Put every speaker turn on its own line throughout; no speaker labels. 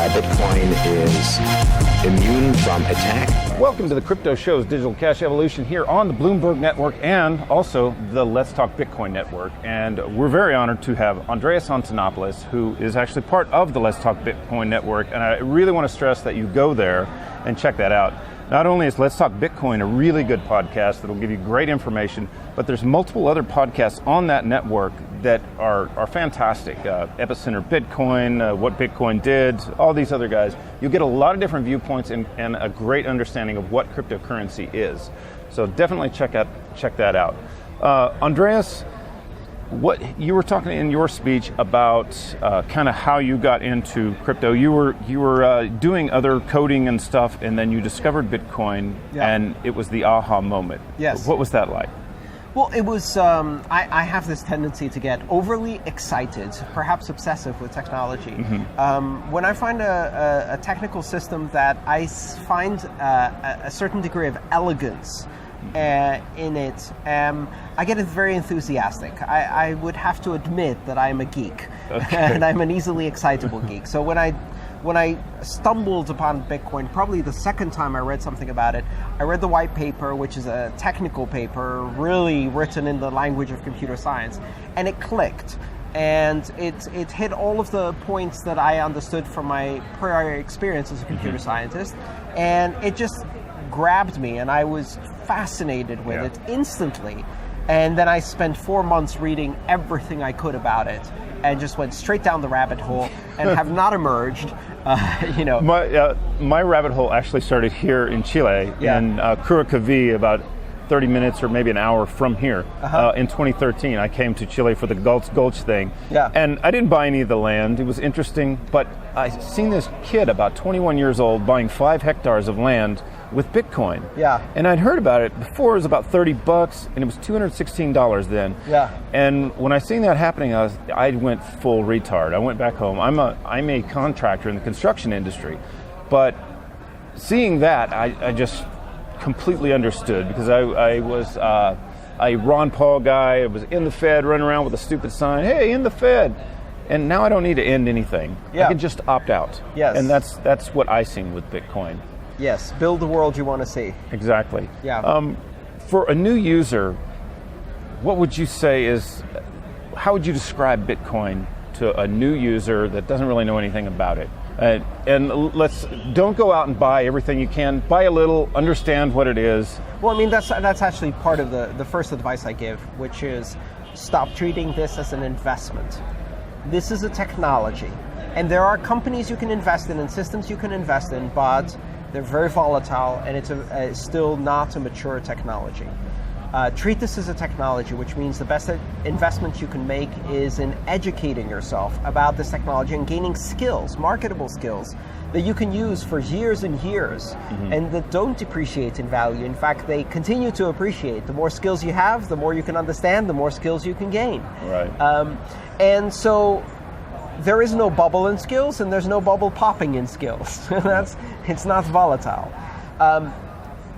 Bitcoin is immune from attack.
Welcome to the Crypto Show's Digital Cash Evolution here on the Bloomberg Network and also the Let's Talk Bitcoin Network. And we're very honored to have Andreas Antonopoulos, who is actually part of the Let's Talk Bitcoin Network. And I really want to stress that you go there and check that out. Not only is Let's Talk Bitcoin a really good podcast that'll give you great information, but there's multiple other podcasts on that network that are fantastic. Epicenter Bitcoin, What Bitcoin Did, all these other guys. You'll get a lot of different viewpoints and a great understanding of what cryptocurrency is. So definitely check that out. Andreas, what you were talking in your speech about kind of how you got into crypto. You were doing other coding and stuff, and then you discovered Bitcoin, and it was the aha moment.
Yes.
What was that like?
Well, it was, I have this tendency to get overly excited, perhaps obsessive with technology. Mm-hmm. When I find a technical system that I find a certain degree of elegance in it, I get very enthusiastic. I would have to admit that I'm a geek, and I'm an easily excitable geek. So when I stumbled upon Bitcoin, probably the second time I read something about it, I read the white paper, which is a technical paper, really written in the language of computer science, and it clicked. And it hit all of the points that I understood from my prior experience as a computer scientist, and it just grabbed me, and I was fascinated with it instantly. And then I spent 4 months reading everything I could about it, and just went straight down the rabbit hole and have not emerged.
My rabbit hole actually started here in Chile, in Curacaví, about 30 minutes or maybe an hour from here. In 2013, I came to Chile for the Gulch thing. And I didn't buy any of the land. It was interesting, but I seen this kid about 21 years old buying 5 hectares of land with Bitcoin. And I'd heard about it before. It was about $30 and it was $216 then. And when I seen that happening, I went full retard. I went back home. I'm a contractor in the construction industry, but seeing that, I just completely understood, because I was a Ron Paul guy. I was in the Fed, running around with a stupid sign, "Hey, in the Fed." And now I don't need to end anything. I can just opt out. And that's what I seen with Bitcoin.
Yes, build the world you want to see.
Exactly. For a new user, what would you say how would you describe Bitcoin to a new user that doesn't really know anything about it? And don't go out and buy everything you can. Buy a little, understand what it is.
Well, I mean, that's actually part of the first advice I give, which is stop treating this as an investment. This is a technology. And there are companies you can invest in and systems you can invest in, but they're very volatile, and it's still not a mature technology. Treat this as a technology, which means the best investment you can make is in educating yourself about this technology and gaining skills, marketable skills, that you can use for years and years, and that don't depreciate in value. In fact, they continue to appreciate. The more skills you have, the more you can understand, the more skills you can gain. And so there is no bubble in skills, and there's no bubble popping in skills. It's not volatile.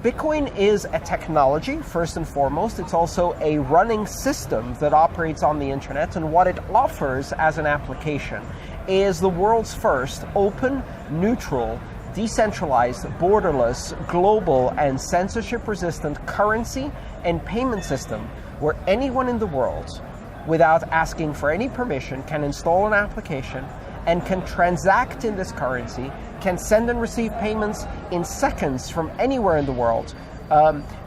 Bitcoin is a technology, first and foremost. It's also a running system that operates on the internet, and what it offers as an application is the world's first open, neutral, decentralized, borderless, global, and censorship-resistant currency and payment system where anyone in the world, without asking for any permission, can install an application and can transact in this currency, can send and receive payments in seconds from anywhere in the world,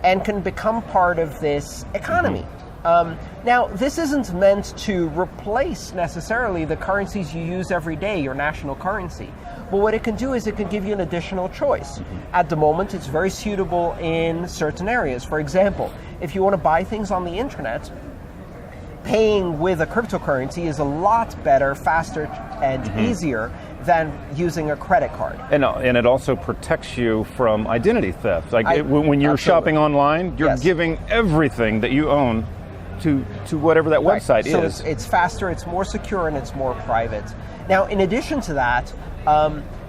and can become part of this economy. Now, this isn't meant to replace necessarily the currencies you use every day, your national currency. But what it can do is it can give you an additional choice. At the moment, it's very suitable in certain areas. For example, if you want to buy things on the internet, paying with a cryptocurrency is a lot better, faster, and easier than using a credit card.
And it also protects you from identity theft. When you're shopping online, you're giving everything that you own to whatever that website is.
So it's faster, it's more secure, and it's more private. Now, in addition to that,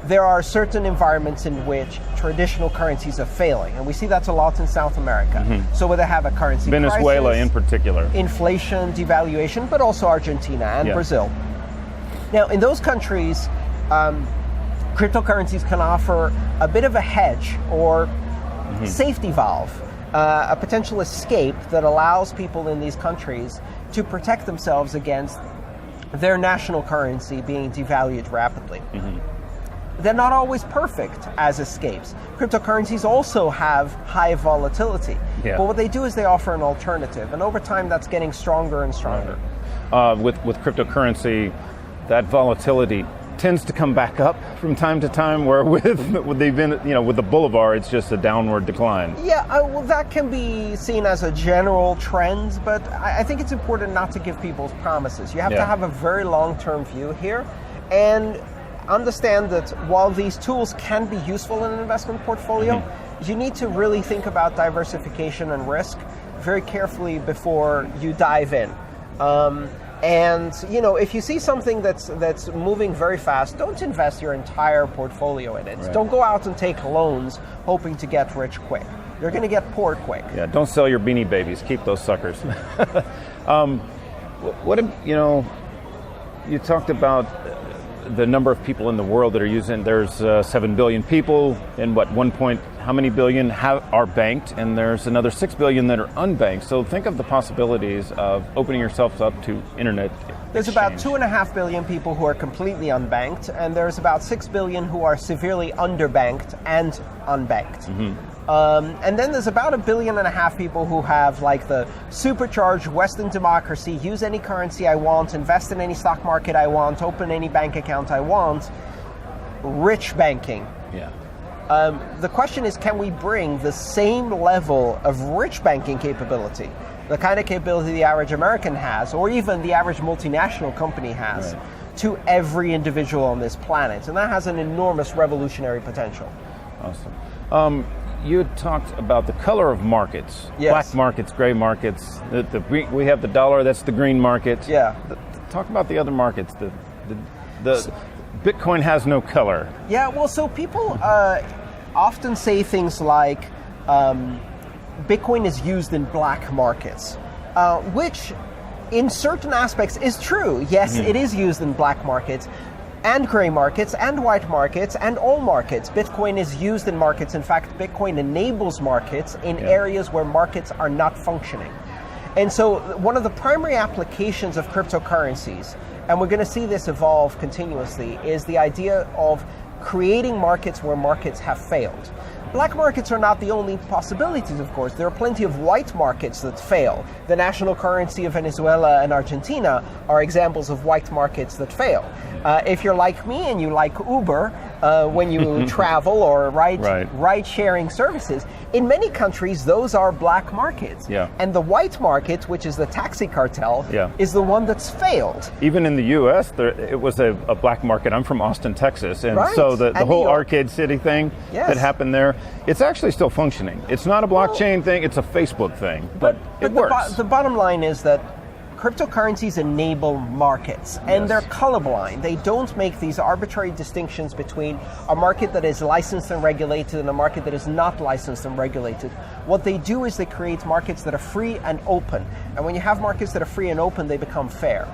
there are certain environments in which traditional currencies are failing, and we see that a lot in South America. So where they have a currency
Venezuela
crisis,
in particular.
inflation, devaluation, but also Argentina and Brazil. Now, in those countries, cryptocurrencies can offer a bit of a hedge or safety valve, a potential escape that allows people in these countries to protect themselves against their national currency being devalued rapidly. They're not always perfect as escapes. Cryptocurrencies also have high volatility.
Yeah.
But what they do is they offer an alternative, and over time that's getting stronger and stronger.
With cryptocurrency, that volatility tends to come back up from time to time, where with the Bolivar, it's just a downward decline.
Yeah, well, that can be seen as a general trend, but I think it's important not to give people promises. You have to have a very long-term view here, and understand that while these tools can be useful in an investment portfolio, you need to really think about diversification and risk very carefully before you dive in. And if you see something that's moving very fast, don't invest your entire portfolio in it.
Right.
Don't go out and take loans hoping to get rich quick. You're going to get poor quick.
Yeah, don't sell your Beanie Babies. Keep those suckers. You talked about the number of people in the world that are using. There's 7 billion people, and how many billion are banked, and there's another 6 billion that are unbanked. So think of the possibilities of opening yourselves up to internet
There's about 2.5 billion people who are completely unbanked, and there's about 6 billion who are severely underbanked and unbanked. And then there's about 1.5 billion people who have like the supercharged Western democracy, use any currency I want, invest in any stock market I want, open any bank account I want, rich banking.
Yeah.
The question is, can we bring the same level of rich banking capability, the kind of capability the average American has, or even the average multinational company has, to every individual on this planet? And that has an enormous revolutionary potential.
Awesome. You had talked about the color of markets.
Yes.
Black markets, gray markets. We have the dollar, that's the green market.
Yeah.
Talk about the other markets. The Bitcoin has no color.
Yeah, well, so people often say things like Bitcoin is used in black markets, which in certain aspects is true. Yes, it is used in black markets, and gray markets, and white markets, and all markets. Bitcoin is used in markets. In fact, Bitcoin enables markets in areas where markets are not functioning. And so one of the primary applications of cryptocurrencies, and we're going to see this evolve continuously, is the idea of creating markets where markets have failed. Black markets are not the only possibilities, of course. There are plenty of white markets that fail. The national currency of Venezuela and Argentina are examples of white markets that fail. If you're like me and you like Uber, when you travel or ride-sharing services, in many countries, those are black markets.
Yeah.
And the white market, which is the taxi cartel, is the one that's failed.
Even in the U.S., it was a black market. I'm from Austin, Texas, and so the whole Arcade City thing that happened there, it's actually still functioning. It's not a blockchain thing, it's a Facebook thing, but it works.
The bottom line is that cryptocurrencies enable markets, and they're colorblind. They don't make these arbitrary distinctions between a market that is licensed and regulated and a market that is not licensed and regulated. What they do is they create markets that are free and open. And when you have markets that are free and open, they become fair.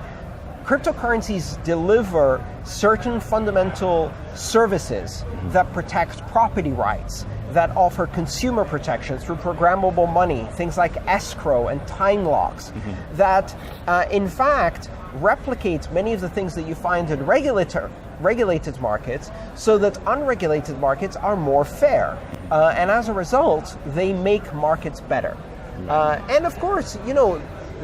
Cryptocurrencies deliver certain fundamental services that protect property rights, that offer consumer protection through programmable money, things like escrow and time locks, that in fact replicate many of the things that you find in regulated markets, so that unregulated markets are more fair. And as a result, they make markets better. And of course,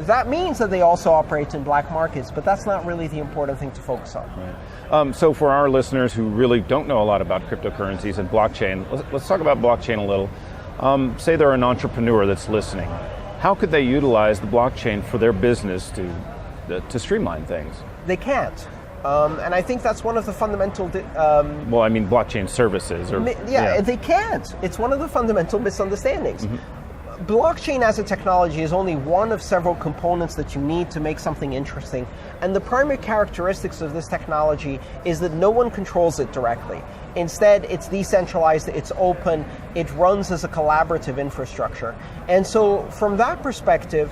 that means that they also operate in black markets, but that's not really the important thing to focus on.
Right. So for our listeners who really don't know a lot about cryptocurrencies and blockchain, let's talk about blockchain a little. Say they're an entrepreneur that's listening. How could they utilize the blockchain for their business to streamline things?
They can't. And I think that's one of the fundamental...
blockchain services.
They can't. It's one of the fundamental misunderstandings. Blockchain as a technology is only one of several components that you need to make something interesting. And the primary characteristics of this technology is that no one controls it directly. Instead, it's decentralized, it's open, it runs as a collaborative infrastructure. And so from that perspective,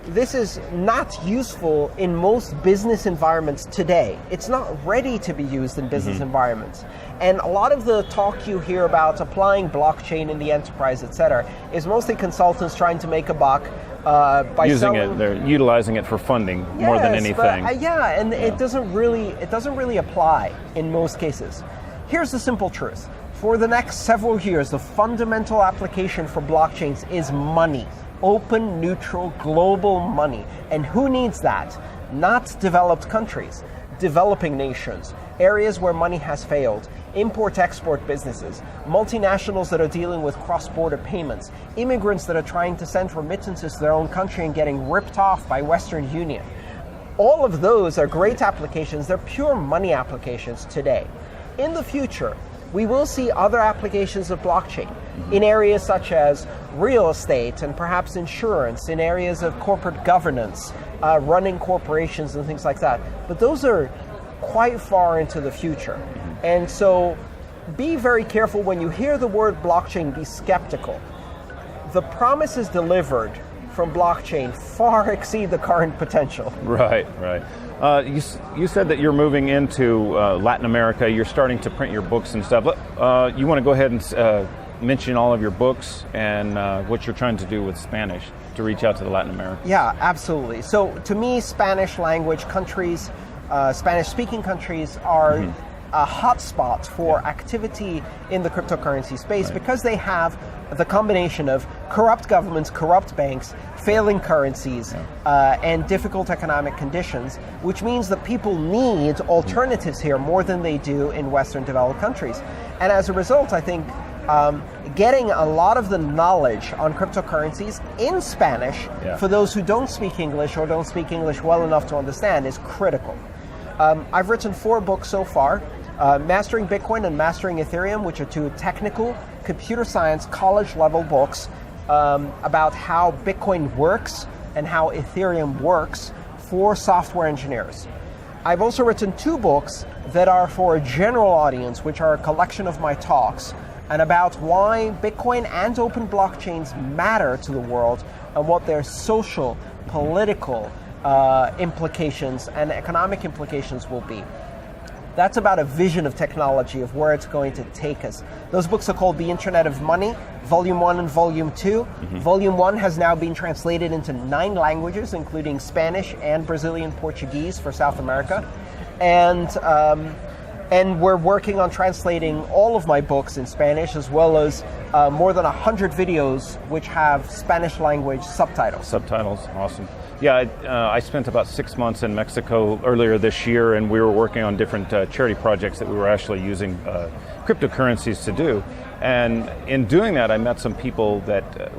this is not useful in most business environments today. It's not ready to be used in business environments. And a lot of the talk you hear about applying blockchain in the enterprise, et cetera, is mostly consultants trying to make a buck by
using
selling.
it. They're utilizing it for funding more than anything.
But, it doesn't really apply in most cases. Here's the simple truth. For the next several years, the fundamental application for blockchains is money. Open, neutral, global money. And who needs that? Not developed countries, developing nations, areas where money has failed, import-export businesses, multinationals that are dealing with cross-border payments, immigrants that are trying to send remittances to their own country and getting ripped off by Western Union. All of those are great applications. They're pure money applications today. In the future, we will see other applications of blockchain in areas such as real estate and perhaps insurance, in areas of corporate governance, running corporations and things like that. But those are quite far into the future. And so be very careful when you hear the word blockchain, be skeptical. The promises delivered from blockchain far exceed the current potential.
Right. You said that you're moving into Latin America. You're starting to print your books and stuff. You want to go ahead and mention all of your books and what you're trying to do with Spanish to reach out to the Latin America.
Yeah, absolutely. So to me, Spanish language countries, Spanish-speaking countries are a hotspot for activity in the cryptocurrency space because they have the combination of corrupt governments, corrupt banks, failing currencies, and difficult economic conditions, which means that people need alternatives here more than they do in Western developed countries. And as a result, I think getting a lot of the knowledge on cryptocurrencies in Spanish for those who don't speak English or don't speak English well enough to understand is critical. I've written 4 books so far. Mastering Bitcoin and Mastering Ethereum, which are 2 technical computer science college level books about how Bitcoin works and how Ethereum works for software engineers. I've also written 2 books that are for a general audience, which are a collection of my talks, and about why Bitcoin and open blockchains matter to the world and what their social, political implications and economic implications will be. That's about a vision of technology, of where it's going to take us. Those books are called The Internet of Money, Volume 1 and Volume 2. Volume 1 has now been translated into 9 languages, including Spanish and Brazilian Portuguese for South America. And we're working on translating all of my books in Spanish, as well as more than 100 videos which have Spanish language subtitles.
Subtitles, awesome. Yeah, I spent about 6 months in Mexico earlier this year, and we were working on different charity projects that we were actually using cryptocurrencies to do. And in doing that, I met some people that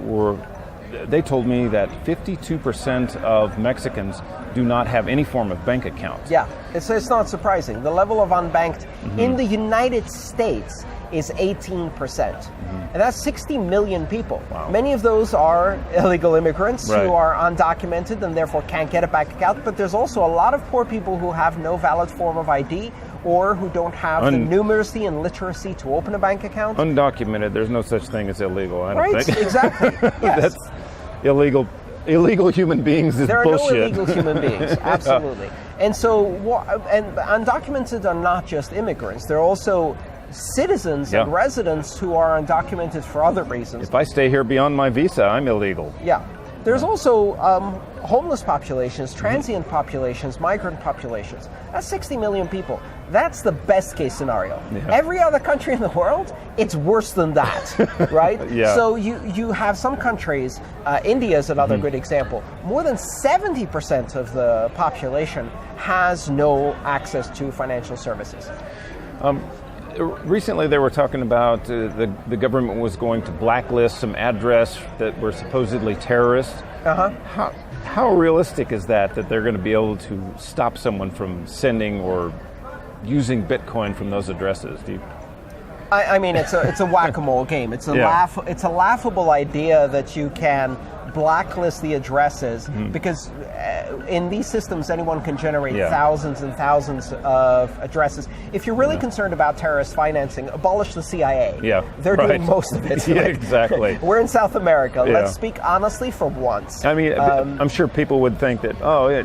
they told me that 52% of Mexicans do not have any form of bank account.
Yeah, it's not surprising. The level of unbanked in the United States is 18%. And that's 60 million people.
Wow.
Many of those are illegal immigrants
Right.
who are undocumented and therefore can't get a bank account, but there's also a lot of poor people who have no valid form of ID or who don't have the numeracy and literacy to open a bank account.
Undocumented, there's no such thing as illegal, I don't
Right,
think.
exactly. Yes.
That's illegal. Illegal human beings is
There
bullshit.
are no illegal human beings, absolutely. And so, and undocumented are not just immigrants, they're also citizens and residents who are undocumented for other reasons.
If I stay here beyond my visa, I'm illegal.
Yeah. There's also homeless populations, transient populations, migrant populations. That's 60 million people. That's the best case scenario.
Yeah.
Every other country in the world, it's worse than that, right?
Yeah.
So you have some countries, India is another good example, more than 70% of the population has no access to financial services.
Recently, they were talking about the government was going to blacklist some address that were supposedly terrorists. How realistic is that they're going to be able to stop someone from sending or using Bitcoin from those addresses?
I mean, it's a whack-a-mole game. It's a laughable idea that you can blacklist the addresses because in these systems, anyone can generate
Yeah.
thousands and thousands of addresses. If you're really concerned about terrorist financing, abolish the CIA.
Yeah,
They're
right.
doing most of it.
Yeah, exactly.
We're in South America.
Yeah.
Let's speak honestly for once.
I mean, I'm sure people would think that,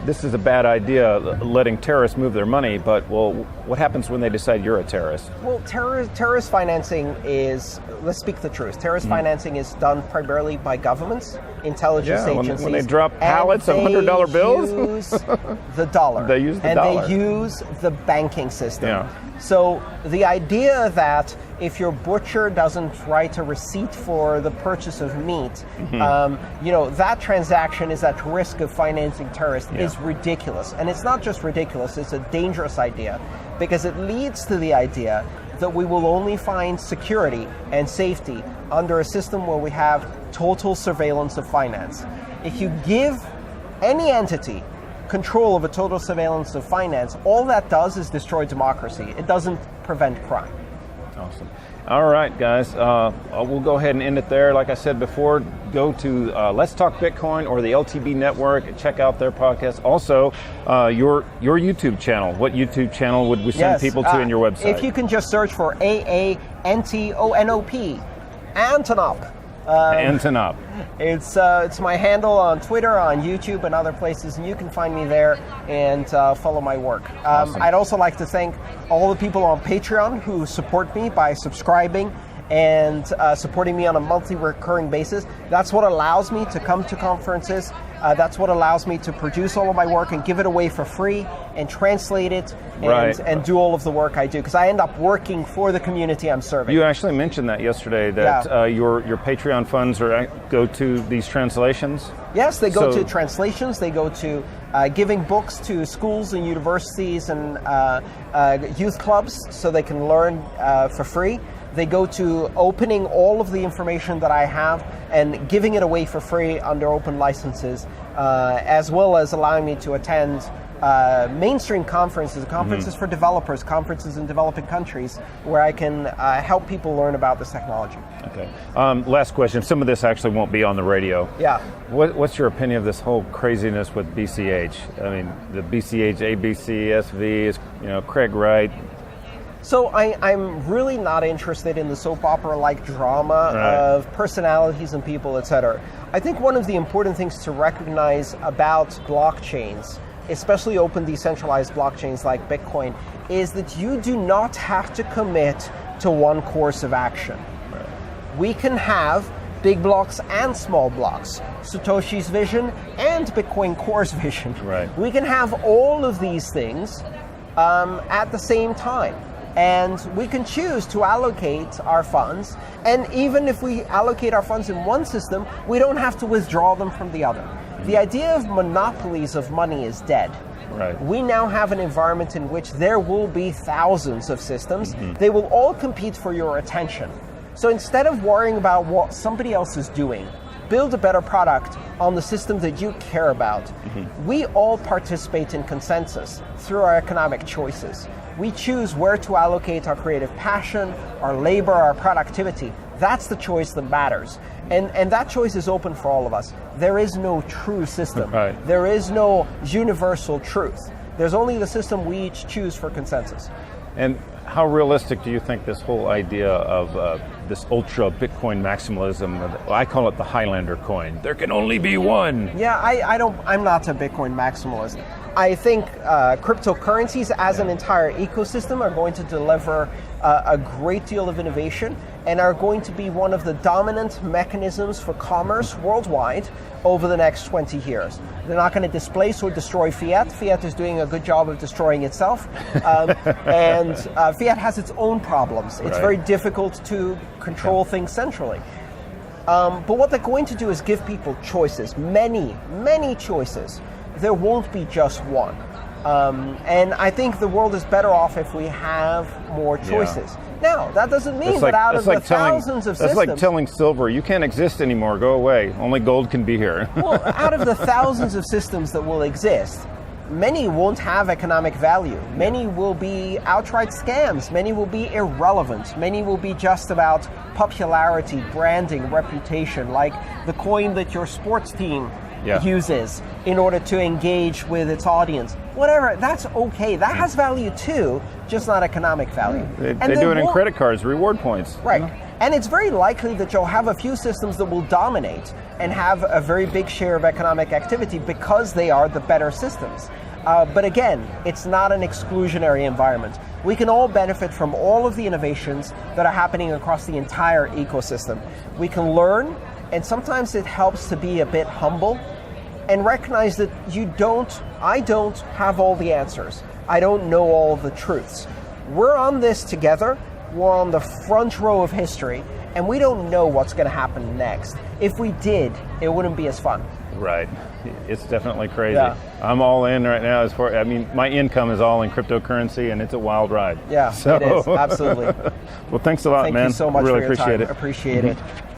this is a bad idea, letting terrorists move their money, but, well, what happens when they decide you're a terrorist?
Well, terrorist financing is, let's speak the truth, terrorist financing is done primarily by governments, intelligence
Yeah,
agencies.
when they drop
and
pallets of $100 bills.
They use the dollar.
They use the
and
dollar.
they use the banking system.
Yeah.
So the idea that if your butcher doesn't write a receipt for the purchase of meat, that transaction is at risk of financing terrorists is ridiculous. And it's not just ridiculous, it's a dangerous idea because it leads to the idea that we will only find security and safety under a system where we have total surveillance of finance. If you give any entity control of a total surveillance of finance, all that does is destroy democracy. It doesn't prevent crime.
Awesome. All right, guys. We'll go ahead and end it there. Like I said before, go to Let's Talk Bitcoin or the LTB Network and check out their podcast. Also, your YouTube channel. What YouTube channel would we send people to in your website?
If you can just search for AANTONOP, Antonop.
Antonop.
It's my handle on Twitter, on YouTube, and other places, and you can find me there and follow my work.
Awesome.
I'd also like to thank all the people on Patreon who support me by subscribing and supporting me on a monthly recurring basis. That's what allows me to come to conferences. That's what allows me to produce all of my work and give it away for free and translate it and do all of the work I do, because I end up working for the community I'm serving.
You actually mentioned that yesterday, that your Patreon funds go to these translations?
Yes, they go to translations, they go to giving books to schools and universities and youth clubs so they can learn for free. They go to opening all of the information that I have and giving it away for free under open licenses, as well as allowing me to attend mainstream conferences for developers, conferences in developing countries, where I can help people learn about this technology.
Okay. Last question. Some of this actually won't be on the radio.
Yeah.
What's your opinion of this whole craziness with BCH? I mean, the BCH, ABC, SV, is, Craig Wright.
So I'm really not interested in the soap opera-like drama of personalities and people, etc. I think one of the important things to recognize about blockchains, especially open decentralized blockchains like Bitcoin, is that you do not have to commit to one course of action. Right. We can have big blocks and small blocks, Satoshi's vision and Bitcoin Core's vision.
Right.
We can have all of these things at the same time. And we can choose to allocate our funds. And even if we allocate our funds in one system, we don't have to withdraw them from the other. The idea of monopolies of money is dead.
Right.
We now have an environment in which there will be thousands of systems. They will all compete for your attention. So instead of worrying about what somebody else is doing, build a better product on the system that you care about. We all participate in consensus through our economic choices. We choose where to allocate our creative passion, our labor, our productivity. That's the choice that matters. And that choice is open for all of us. There is no true system.
Right.
There is no universal truth. There's only the system we each choose for consensus.
And how realistic do you think this whole idea of this ultra Bitcoin maximalism, I call it the Highlander coin, there can only be one?
Yeah, I'm not a Bitcoin maximalist. I think cryptocurrencies as an entire ecosystem are going to deliver a great deal of innovation and are going to be one of the dominant mechanisms for commerce worldwide over the next 20 years. They're not going to displace or destroy fiat. Fiat is doing a good job of destroying itself. And fiat has its own problems. It's very difficult to control things centrally. But what they're going to do is give people choices, many, many choices. There won't be just one. And I think the world is better off if we have more choices. Now, that doesn't mean that out of the thousands of systems...
It's like telling silver, you can't exist anymore, go away. Only gold can be here.
Well, out of the thousands of systems that will exist, many won't have economic value. Many will be outright scams. Many will be irrelevant. Many will be just about popularity, branding, reputation, like the coin that your sports team uses in order to engage with its audience. Whatever, that's okay. That has value too, just not economic value.
They do it in credit cards, reward points.
Right. And it's very likely that you'll have a few systems that will dominate and have a very big share of economic activity because they are the better systems. But again, it's not an exclusionary environment. We can all benefit from all of the innovations that are happening across the entire ecosystem. We can learn, and sometimes it helps to be a bit humble and recognize that I don't have all the answers. I don't know all the truths. We're on this together. We're on the front row of history, and we don't know what's going to happen next. If we did, it wouldn't be as fun.
Right. It's definitely crazy.
Yeah.
I'm all in right now. My income is all in cryptocurrency, and it's a wild ride.
Yeah,
so.
It is. Absolutely.
Well, thanks a lot, man.
Thank you so much
really
for your
appreciate
time.
it.
Appreciate it.